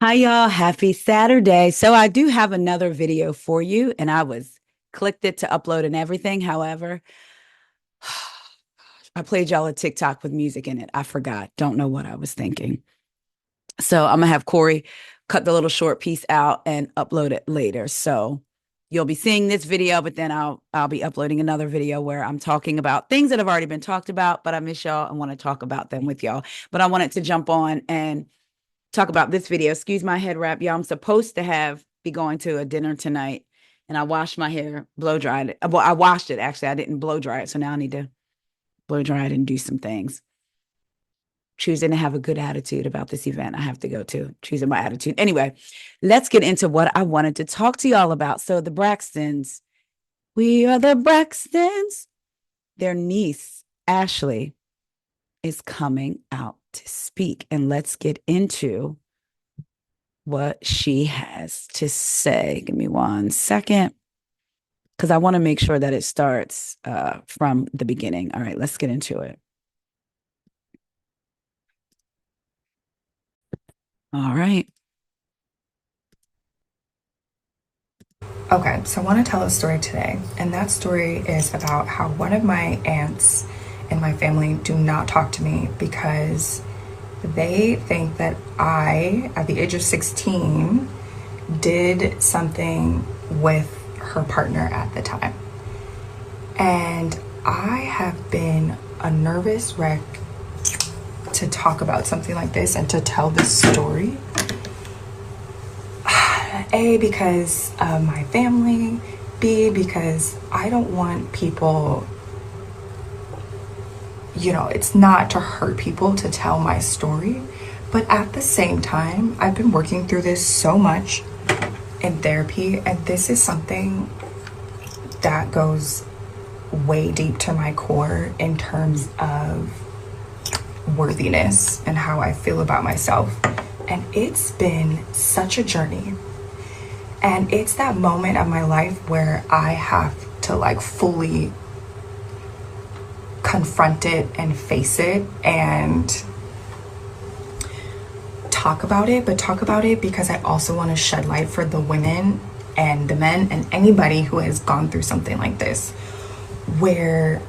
Hi, y'all. Happy Saturday. So, I do have another video for you, and I was clicked it to upload and everything. However, I played y'all a TikTok with music in it. I forgot. Don't know what I was thinking. So, I'm gonna have Corey cut the little short piece out and upload it later. So, you'll be seeing this video, but then I'll be uploading another video where I'm talking about things that have already been talked about, but I miss y'all and want to talk about them with y'all. But I wanted to jump on and talk about this video. Excuse my head wrap, y'all. I'm supposed to be going to a dinner tonight, and I washed my hair, blow dried it. Well, I washed it actually. I didn't blow dry it, so now I need to blow dry it and do some things. Choosing to have a good attitude about this event I have to go to. Choosing my attitude. Anyway, let's get into what I wanted to talk to y'all about. So the Braxtons, we are the Braxtons. Their niece Ashley is coming out to speak, and let's get into what she has to say. Give me 1 second because I want to make sure that it starts from the beginning. All right, let's get into it. All right. Okay, so I want to tell a story today, and that story is about how one of my aunts in my family do not talk to me because they think that I, at the age of 16, did something with her partner at the time. And I have been a nervous wreck to talk about something like this and to tell this story. A, because of my family. B, because I don't want people, it's not to hurt people to tell my story. But at the same time, I've been working through this so much in therapy, and this is something that goes way deep to my core in terms of worthiness and how I feel about myself. And it's been such a journey. And it's that moment of my life where I have to fully confront it and face it and talk about it, but talk about it because I also want to shed light for the women and the men and anybody who has gone through something like this, where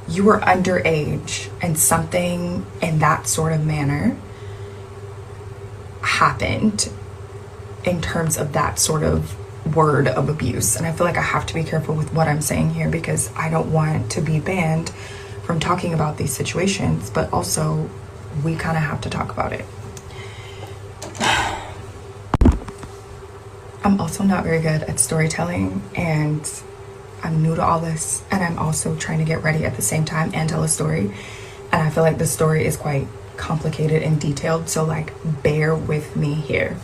you were underage and something in that sort of manner happened in terms of that sort of word of abuse. And I feel like I have to be careful with what I'm saying here because I don't want to be banned from talking about these situations, but also we kind of have to talk about it. I'm also not very good at storytelling, and I'm new to all this, and I'm also trying to get ready at the same time and tell a story. And I feel like the story is quite complicated and detailed, so bear with me here.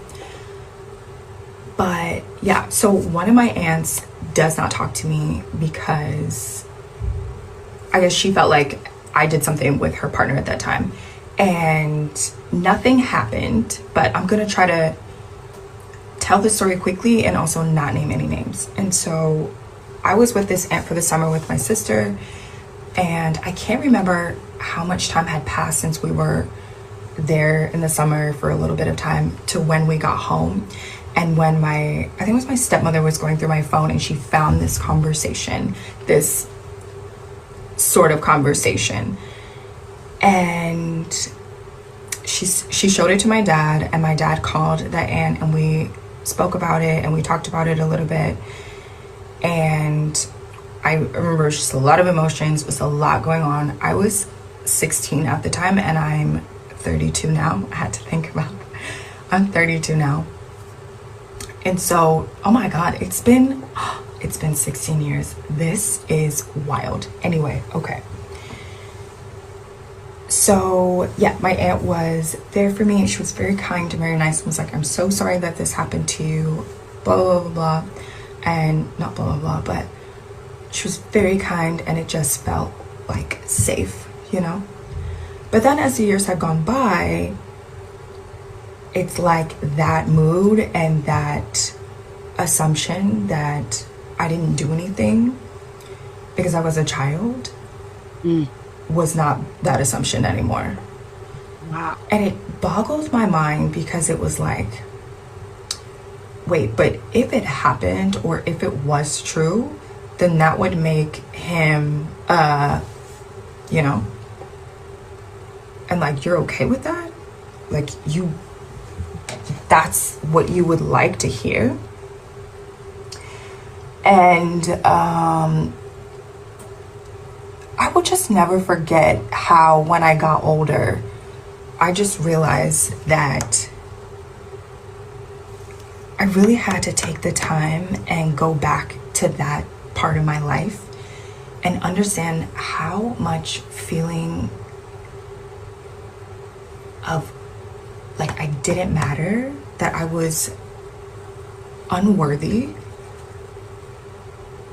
But yeah, so one of my aunts does not talk to me because I guess she felt like I did something with her partner at that time. And nothing happened, but I'm gonna try to tell the story quickly and also not name any names. And so I was with this aunt for the summer with my sister, and I can't remember how much time had passed since we were there in the summer for a little bit of time to when we got home. And when I think it was my stepmother was going through my phone and she found this conversation, this sort of conversation. And she showed it to my dad, and my dad called that aunt and we spoke about it and we talked about it a little bit. And I remember just a lot of emotions, was a lot going on. I was 16 at the time and I'm 32 now. I had to think about it. I'm 32 now. And so, oh my God, it's been 16 years. This is wild. Anyway, okay. So yeah, my aunt was there for me. She was very kind and very nice and was like, I'm so sorry that this happened to you, blah, blah, blah, blah. And not blah, blah, blah, but she was very kind and it just felt safe, But then as the years had gone by, it's that mood and that assumption that I didn't do anything because I was a child was not that assumption anymore. Wow. And it boggled my mind because it was like, wait, but if it happened or if it was true, then that would make him, you know, and like, you're okay with that? Like, that's what you would like to hear? And I will just never forget how when I got older, I just realized that I really had to take the time and go back to that part of my life and understand how much feeling of like I didn't matter, that I was unworthy.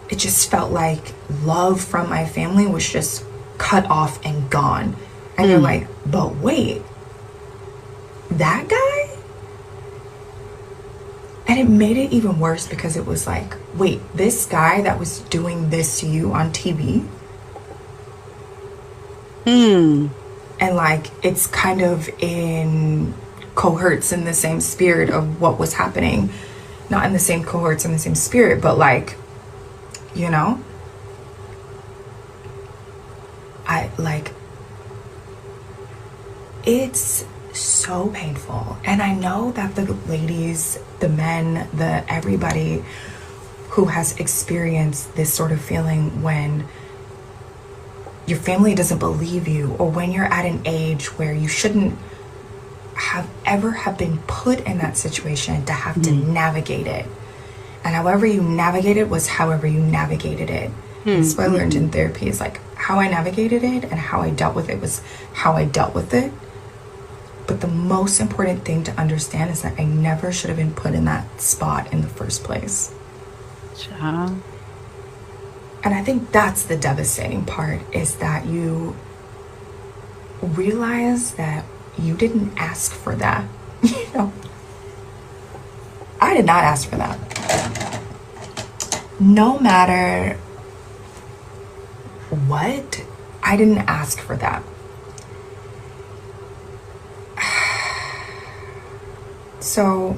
It just felt like love from my family was just cut off and gone. And you're like, but wait, that guy? And it made it even worse because it was like, wait, this guy that was doing this to you on TV? And like, it's kind of in cohorts in the same spirit of what was happening. Not in the same cohorts in the same spirit, but like, you know? It's so painful. And I know that the ladies, the men, everybody who has experienced this sort of feeling when your family doesn't believe you, or when you're at an age where you shouldn't have been put in that situation to have to navigate it. And however you navigate it was however you navigated it. That's what I learned in therapy, is like how I navigated it and how I dealt with it was how I dealt with it. But the most important thing to understand is that I never should have been put in that spot in the first place. Child. And I think that's the devastating part, is that you realize that you didn't ask for that. You know, I did not ask for that. No matter what, I didn't ask for that. So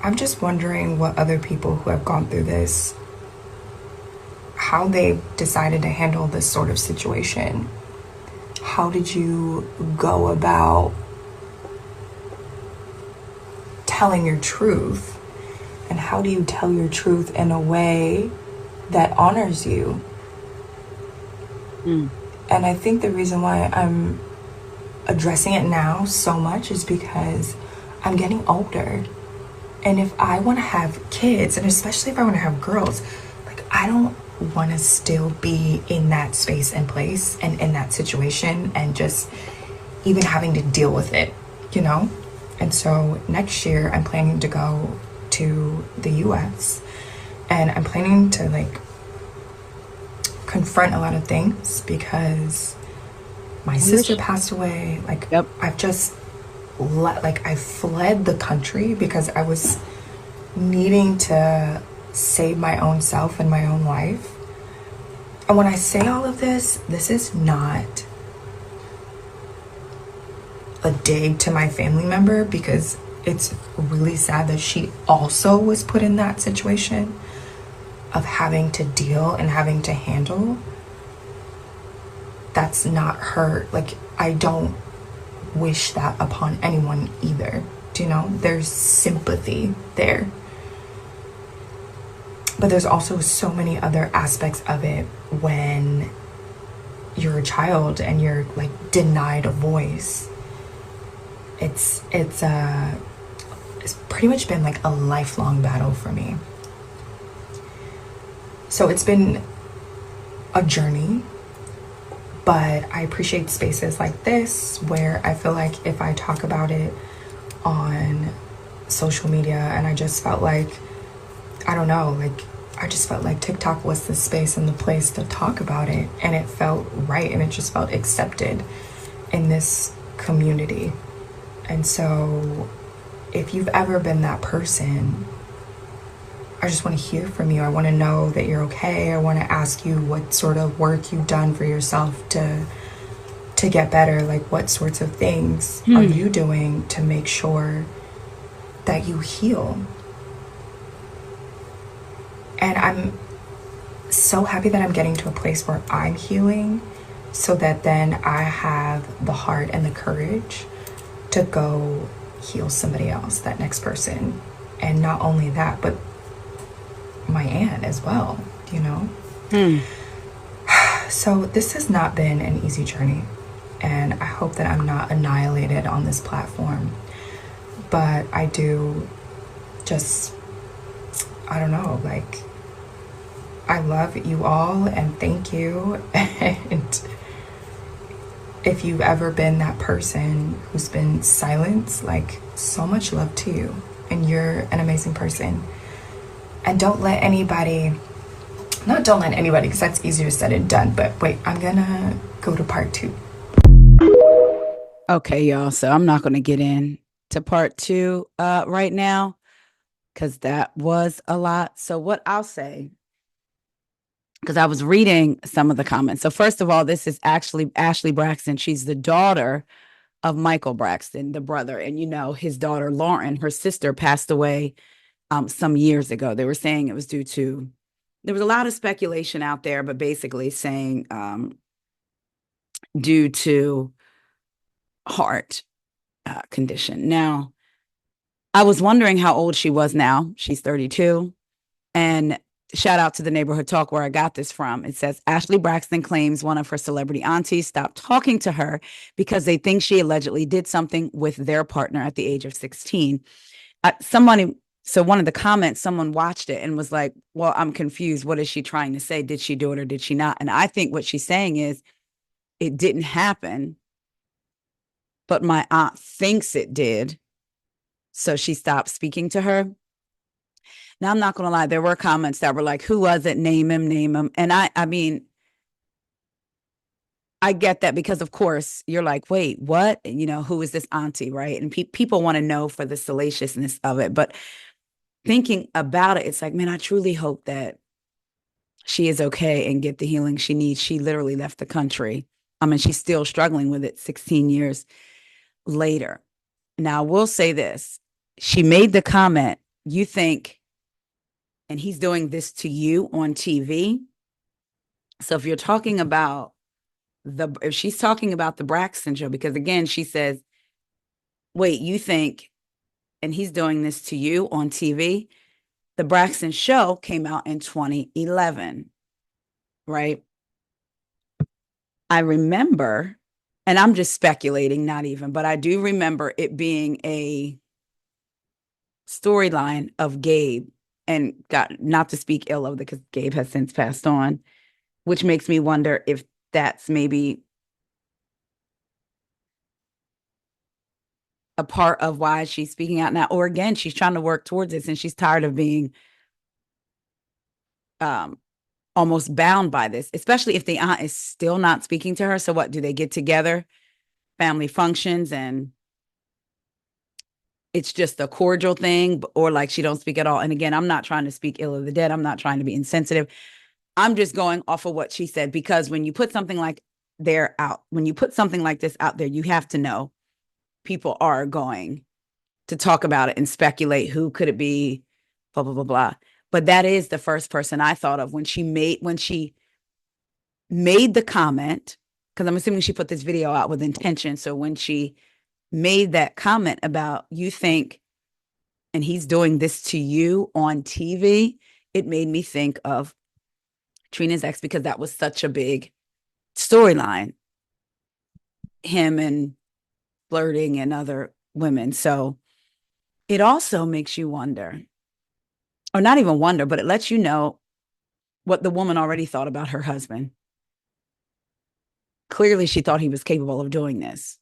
I'm just wondering what other people who have gone through this, how they decided to handle this sort of situation. How did you go about telling your truth? And how do you tell your truth in a way that honors you? And I think the reason why I'm addressing it now so much is because I'm getting older. And if I want to have kids, and especially if I want to have girls, like, I don't want to still be in that space and place and in that situation and just even having to deal with it, you know? And so next year I'm planning to go to the US, and I'm planning to like confront a lot of things because my sister passed away. Like, I've just I fled the country because I was needing to save my own self and my own life. And when I say all of this, this is not a dig to my family member, because it's really sad that she also was put in that situation of having to deal and having to handle. That's not her. Like, I don't wish that upon anyone either. Do you know? There's sympathy there. But there's also so many other aspects of it when you're a child and you're like denied a voice. It's pretty much been like a lifelong battle for me. So it's been a journey, but I appreciate spaces like this where I feel like if I talk about it on social media, and I just felt like, I don't know, like, I just felt like TikTok was the space and the place to talk about it, and it felt right, and it just felt accepted in this community. And so if you've ever been that person, I just want to hear from you. I want to know that you're okay. I want to ask you what sort of work you've done for yourself to to get better? Like, what sorts of things are you doing to make sure that you heal? And I'm so happy that I'm getting to a place where I'm healing, so that then I have the heart and the courage to go heal somebody else, that next person. And not only that, but my aunt as well, you know? Hmm. So this has not been an easy journey, and I hope that I'm not annihilated on this platform. But I do just, I don't know, like, I love you all and thank you. And if you've ever been that person who's been silenced, like, so much love to you. And you're an amazing person. And don't let anybody, not don't let anybody, because that's easier said than done. But wait, I'm gonna go to part 2. Okay, y'all. So I'm not going to get in to part 2 right now because that was a lot. So what I'll say, because I was reading some of the comments. So first of all, this is actually Ashley Braxton. She's the daughter of Michael Braxton, the brother. And you know, his daughter Lauren, her sister, passed away some years ago. They were saying it was due to, there was a lot of speculation out there, but basically saying due to heart condition. Now, I was wondering how old she was now. She's 32. And shout out to the Neighborhood Talk where I got this from. It says Ashley Braxton claims one of her celebrity aunties stopped talking to her because they think she allegedly did something with their partner at the age of 16. So one of the comments, someone watched it and was like, well, I'm confused. What is she trying to say? Did she do it or did she not? And I think what she's saying is it didn't happen, but my aunt thinks it did. So she stopped speaking to her. Now, I'm not going to lie. There were comments that were like, who was it? Name him, name him. And I mean, I get that because of course you're like, wait, what? And, you know, who is this auntie? Right. And people want to know for the salaciousness of it. But thinking about it, it's like, man, I truly hope that she is okay and get the healing she needs. She literally left the country. I mean, she's still struggling with it 16 years later. Now, I will say this. She made the comment, you think, and he's doing this to you on TV. So if you're talking about if she's talking about the Braxton show, because again, she says, wait, you think, and he's doing this to you on TV. The Braxton show came out in 2011, right? I remember, and I'm just speculating, not even, but I do remember it being a storyline of Gabe, and got not to speak ill of it because Gabe has since passed on, which makes me wonder if that's maybe a part of why she's speaking out now, or again, she's trying to work towards this and she's tired of being um almost bound by this, especially if the aunt is still not speaking to her. So what do they get together, family functions, and it's just a cordial thing, or like she don't speak at all? And again, I'm not trying to speak ill of the dead. I'm not trying to be insensitive. I'm just going off of what she said, because when you put something like when you put something like this out there, you have to know people are going to talk about it and speculate who could it be, blah, blah, blah, blah. But that is the first person I thought of when she made the comment, because I'm assuming she put this video out with intention. So when she made that comment about you think, and he's doing this to you on TV, it made me think of Trina's ex, because that was such a big storyline, him and flirting and other women. So it also makes you wonder, or not even wonder, but it lets you know what the woman already thought about her husband. Clearly, she thought he was capable of doing this.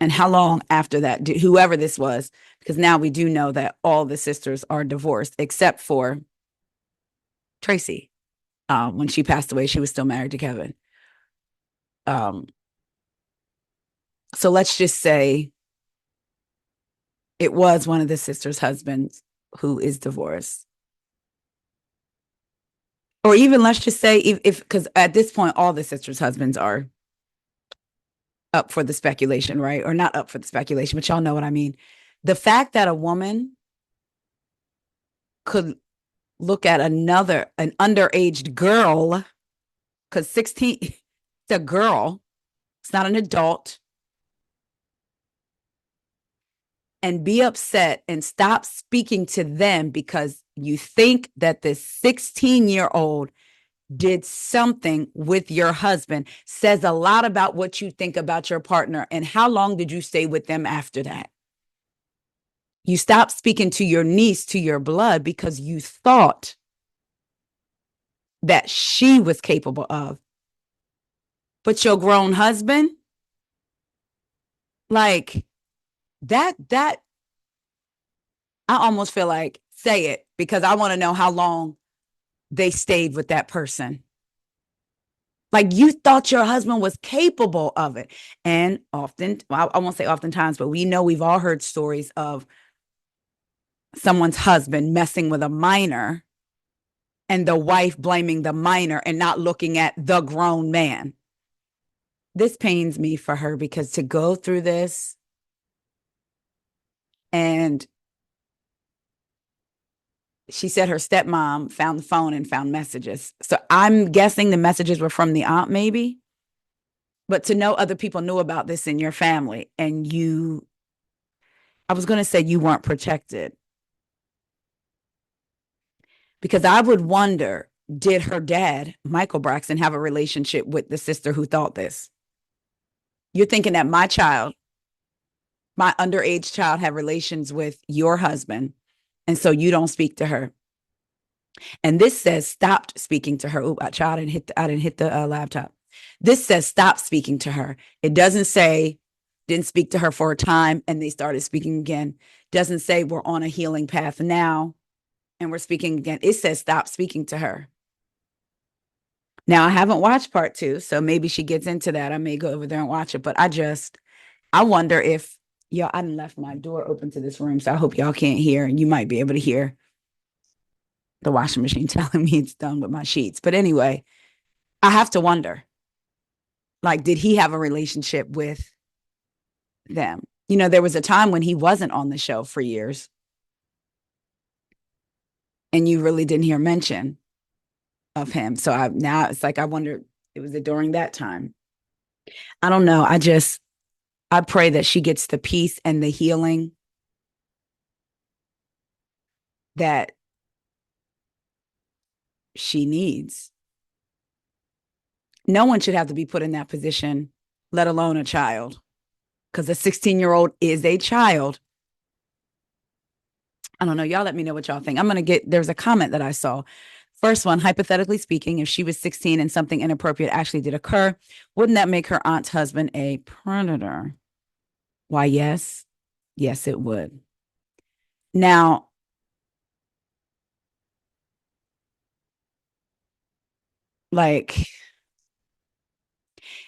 And how long after that, whoever this was, because now we do know that all the sisters are divorced except for Tracy. When she passed away, she was still married to Kevin. Um, so let's just say it was one of the sisters' husbands who is divorced. Or even let's just say if because at this point all the sisters' husbands are up for the speculation, right? Or not up for the speculation, but y'all know what I mean. The fact that a woman could look at an underaged girl, because 16, it's a girl, it's not an adult, and be upset and stop speaking to them because you think that this 16-year-old did something with your husband says a lot about what you think about your partner. And how long did you stay with them after that? You stopped speaking to your niece, to your blood, because you thought that she was capable of. But your grown husband, like that, I almost feel like say it because I want to know how long they stayed with that person. Like you thought your husband was capable of it. And often, well, I won't say oftentimes, but we know we've all heard stories of someone's husband messing with a minor and the wife blaming the minor and not looking at the grown man. This pains me for her because to go through this and she said her stepmom found the phone and found messages. So I'm guessing the messages were from the aunt, maybe. But to know other people knew about this in your family and I was going to say you weren't protected because I would wonder, did her dad, Michael Braxton, have a relationship with the sister who thought this? You're thinking that my underage child, had relations with your husband, and so you don't speak to her. And this says stopped speaking to her. Oh, child, I didn't hit the laptop. This says stop speaking to her. It doesn't say didn't speak to her for a time and they started speaking again. Doesn't say we're on a healing path now and we're speaking again. It says stop speaking to her. Now I haven't watched part 2, so maybe she gets into that. I may go over there and watch it, but I wonder if y'all. I done left my door open to this room, so I hope y'all can't hear, and you might be able to hear the washing machine telling me it's done with my sheets. But anyway, I have to wonder, like, did he have a relationship with them? You know, there was a time when he wasn't on the show for years, and you really didn't hear mention of him. So now it's like I wonder, it was it during that time. I don't know. I pray that she gets the peace and the healing that she needs. No one should have to be put in that position, let alone a child, because a 16-year-old is a child. I don't know. Y'all let me know what y'all think. There's a comment that I saw. First one, hypothetically speaking, if she was 16 and something inappropriate actually did occur, wouldn't that make her aunt's husband a predator? Why, yes. Yes, it would. Now, like,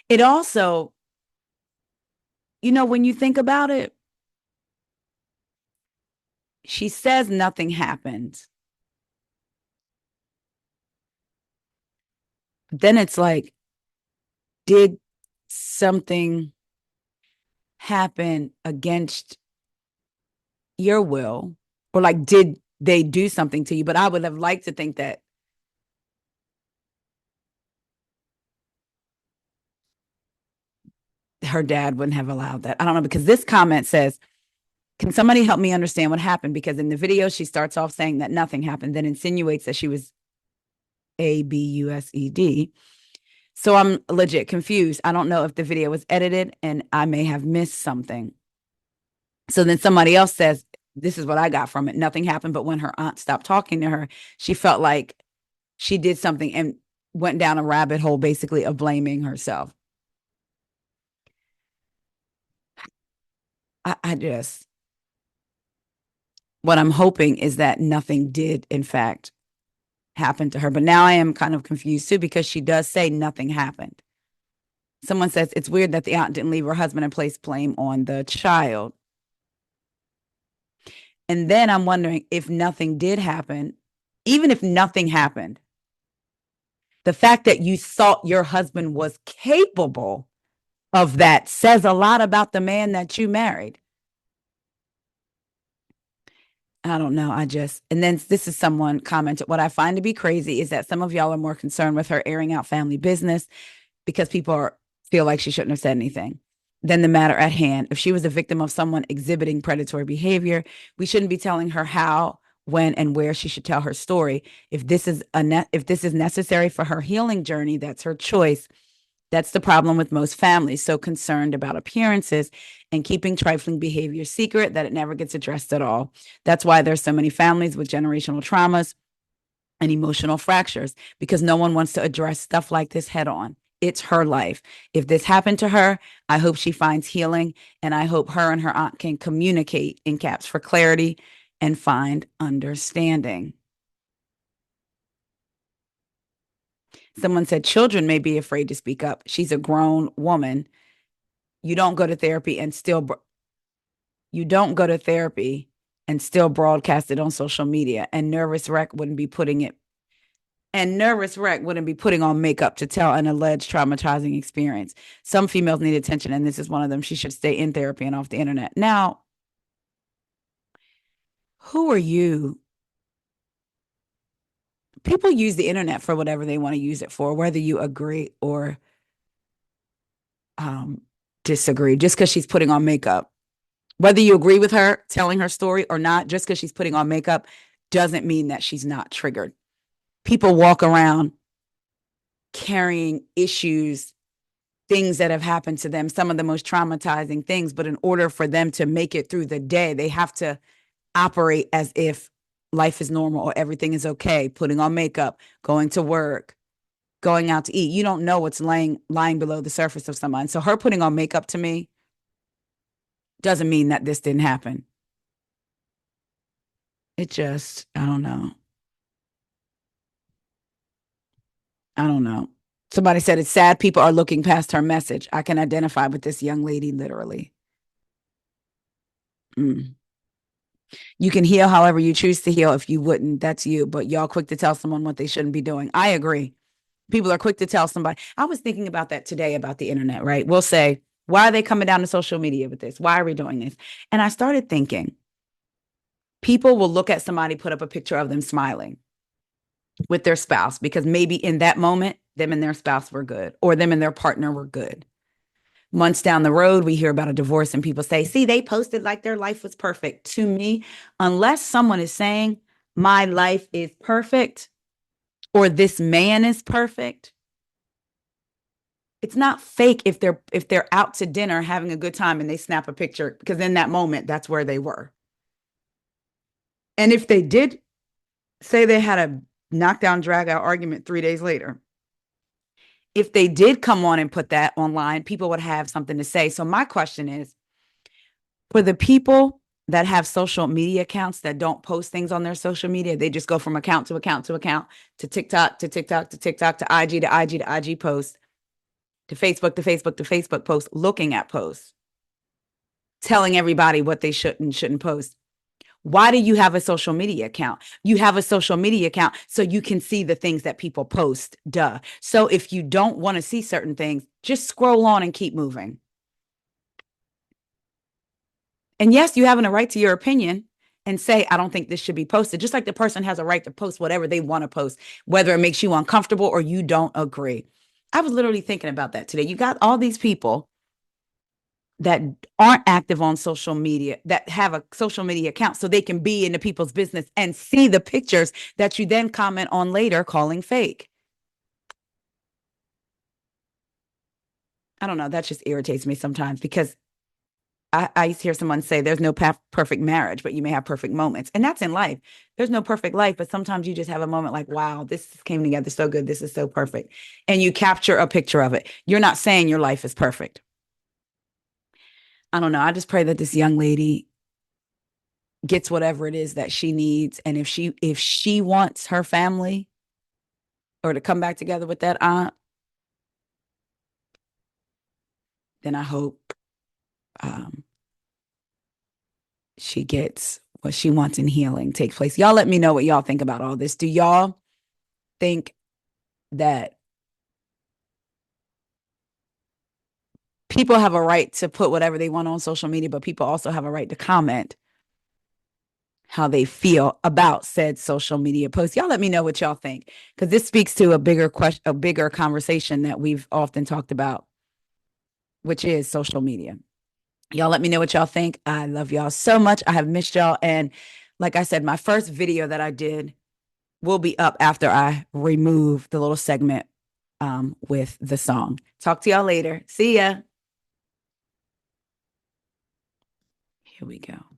it also, when you think about it, she says nothing happened. Then it's like, did something happen against your will? Or like, did they do something to you? But I would have liked to think that her dad wouldn't have allowed that. I don't know, because this comment says, can somebody help me understand what happened? Because in the video, she starts off saying that nothing happened, then insinuates that she was abused. So I'm legit confused. I don't know if the video was edited and I may have missed something. So then somebody else says, this is what I got from it. Nothing happened. But when her aunt stopped talking to her, she felt like she did something and went down a rabbit hole, basically, of blaming herself. What I'm hoping is that nothing did, in fact, happen to her. But now I am kind of confused too, because she does say nothing happened. Someone says it's weird that the aunt didn't leave her husband and place blame on the child. And then I'm wondering if nothing did happen, even if nothing happened, The fact that you thought your husband was capable of that says a lot about the man that you married. I don't know. And then this is someone commented, what I find to be crazy is that some of y'all are more concerned with her airing out family business because feel like she shouldn't have said anything than the matter at hand. If she was a victim of someone exhibiting predatory behavior, we shouldn't be telling her how, when, and where she should tell her story. If this is necessary for her healing journey, that's her choice. That's the problem with most families, so concerned about appearances and keeping trifling behavior secret that it never gets addressed at all. That's why there's so many families with generational traumas and emotional fractures, because no one wants to address stuff like this head on. It's her life. If this happened to her, I hope she finds healing, and I hope her and her aunt can communicate in caps for clarity and find understanding. Someone said children may be afraid to speak up. She's a grown woman. You don't go to therapy and still you don't go to therapy and still broadcast it on social media. And Nervous wreck wouldn't be putting on makeup to tell an alleged traumatizing experience. Some females need attention, and this is one of them. She should stay in therapy and off the internet. Now, who are you? People use the internet for whatever they want to use it for, whether you agree or disagree, just because she's putting on makeup. Whether you agree with her telling her story or not, just because she's putting on makeup doesn't mean that she's not triggered. People walk around carrying issues, things that have happened to them, some of the most traumatizing things. But in order for them to make it through the day, they have to operate as if life is normal or everything is okay, putting on makeup, going to work, going out to eat. You don't know what's lying below the surface of someone. So her putting on makeup to me doesn't mean that this didn't happen. I don't know. I don't know. Somebody said it's sad people are looking past her message. I can identify with this young lady literally. Mm. You can heal however you choose to heal. If you wouldn't, that's you. But y'all quick to tell someone what they shouldn't be doing. I agree. People are quick to tell somebody. I was thinking about that today about the internet, right? We'll say, why are they coming down to social media with this? Why are we doing this? And I started thinking, people will look at somebody, put up a picture of them smiling with their spouse because maybe in that moment, them and their spouse were good, or them and their partner were good. Months down the road, we hear about a divorce and people say, see, they posted like their life was perfect. To me, unless someone is saying, my life is perfect or this man is perfect, it's not fake if they're out to dinner having a good time and they snap a picture, because in that moment, that's where they were. And if they did say they had a knockdown, drag out argument 3 days later, if they did come on and put that online, people would have something to say. So my question is, for the people that have social media accounts that don't post things on their social media, they just go from account to account to account, to TikTok to TikTok to TikTok to IG to IG to IG post, to Facebook to Facebook to Facebook post, looking at posts, telling everybody what they should and shouldn't post. Why do you have a social media account? You have a social media account so you can see the things that people post. Duh. So if you don't want to see certain things, just scroll on and keep moving. And yes, you have a right to your opinion and say, I don't think this should be posted. Just like the person has a right to post whatever they want to post, whether it makes you uncomfortable or you don't agree. I was literally thinking about that today. You got all these people that aren't active on social media, that have a social media account so they can be into people's business and see the pictures that you then comment on later calling fake. I don't know. That just irritates me sometimes because I used to hear someone say there's no perfect marriage, but you may have perfect moments. And that's in life. There's no perfect life, but sometimes you just have a moment like, wow, this came together so good. This is so perfect. And you capture a picture of it. You're not saying your life is perfect. I don't know. I just pray that this young lady gets whatever it is that she needs. And if she wants her family or to come back together with that aunt, then I hope um, she gets what she wants in healing takes place. Y'all let me know what y'all think about all this. Do y'all think that people have a right to put whatever they want on social media, but people also have a right to comment how they feel about said social media posts. Y'all let me know what y'all think, because this speaks to a bigger question, a bigger conversation that we've often talked about, which is social media. Y'all let me know what y'all think. I love y'all so much. I have missed y'all. And like I said, my first video that I did will be up after I remove the little segment with the song. Talk to y'all later. See ya. Here we go.